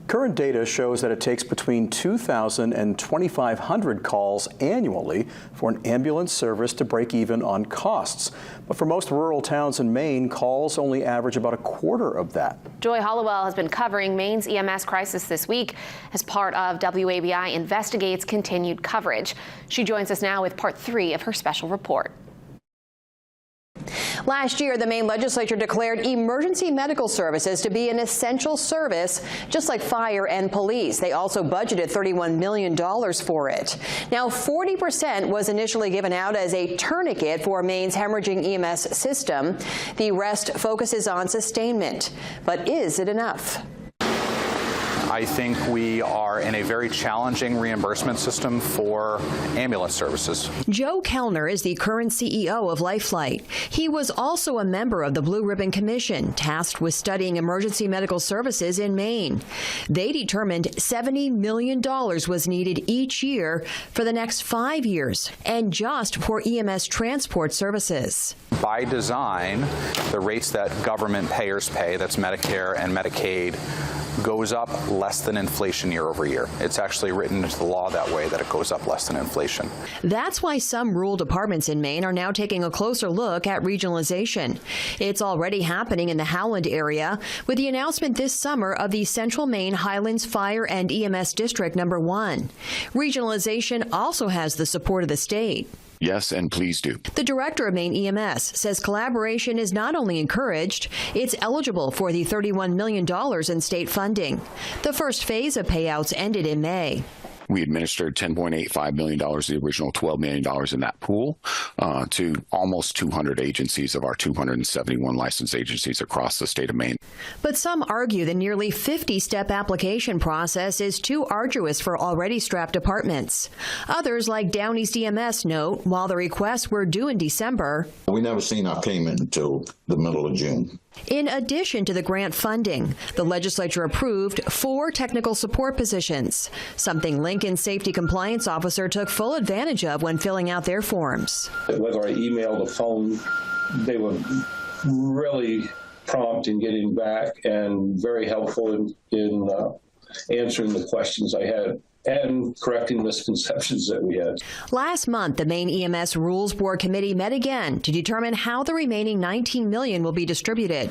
Current data shows that it takes between 2,000 and 2,500 calls annually for an ambulance service to break even on costs. But for most rural towns in Maine, calls only average about a quarter of that. Joy Hollowell has been covering Maine's EMS crisis this week as part of WABI Investigates continued coverage. She joins us now with part 3 of her special report. Last year, the Maine legislature declared emergency medical services to be an essential service, just like fire and police. They also budgeted $31 million for it. Now, 40% was initially given out as a tourniquet for Maine's hemorrhaging EMS system. The rest focuses on sustainment. But is it enough? I think we are in a very challenging reimbursement system for ambulance services. Joe Kellner is the current CEO of Lifelight. He was also a member of the Blue Ribbon Commission, tasked with studying emergency medical services in Maine. They determined $70 million was needed each year for the next 5 years, and just for EMS transport services. By design, the rates that government payers pay, that's Medicare and Medicaid, goes up less than inflation year over year. It's actually written into the law that way, that it goes up less than inflation. That's why some rural departments in Maine are now taking a closer look at regionalization. It's already happening in the Howland area with the announcement this summer of the Central Maine Highlands Fire and EMS District number 1. Regionalization also has the support of the state. Yes, and please do. The director of Maine EMS says collaboration is not only encouraged, it's eligible for the $31 million in state funding. The first phase of payouts ended in May. We administered $10.85 million, the original $12 million in that pool, to almost 200 agencies of our 271 licensed agencies across the state of Maine. But some argue the nearly 50-step application process is too arduous for already strapped departments. Others, like Down East EMS, note while the requests were due in December, we never seen our payment until the middle of June. In addition to the grant funding, the legislature approved 4 technical support positions, something Lincoln's safety compliance officer took full advantage of when filling out their forms. Whether I emailed or phone, they were really prompt in getting back and very helpful in answering the questions I had and correcting misconceptions that we had. Last month, the Maine EMS Rules Board Committee met again to determine how the remaining $19 million will be distributed.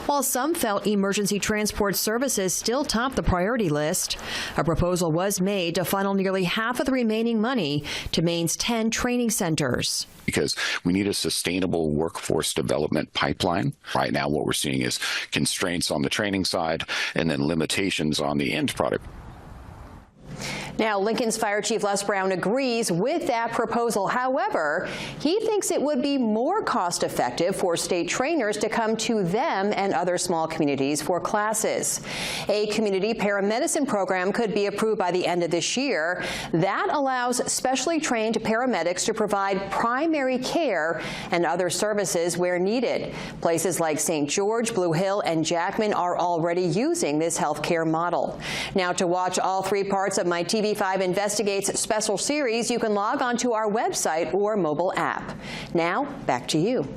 While some felt emergency transport services still topped the priority list, a proposal was made to funnel nearly half of the remaining money to Maine's 10 training centers. Because we need a sustainable workforce development pipeline. Right now, what we're seeing is constraints on the training side and then limitations on the end product. Now, Lincoln's Fire Chief Les Brown agrees with that proposal. However, he thinks it would be more cost-effective for state trainers to come to them and other small communities for classes. A community paramedicine program could be approved by the end of this year. That allows specially trained paramedics to provide primary care and other services where needed. Places like St. George, Blue Hill, and Jackman are already using this health care model. Now, to watch all 3 parts of my TV5 Investigates special series, you can log on to our website or mobile app. Now, back to you.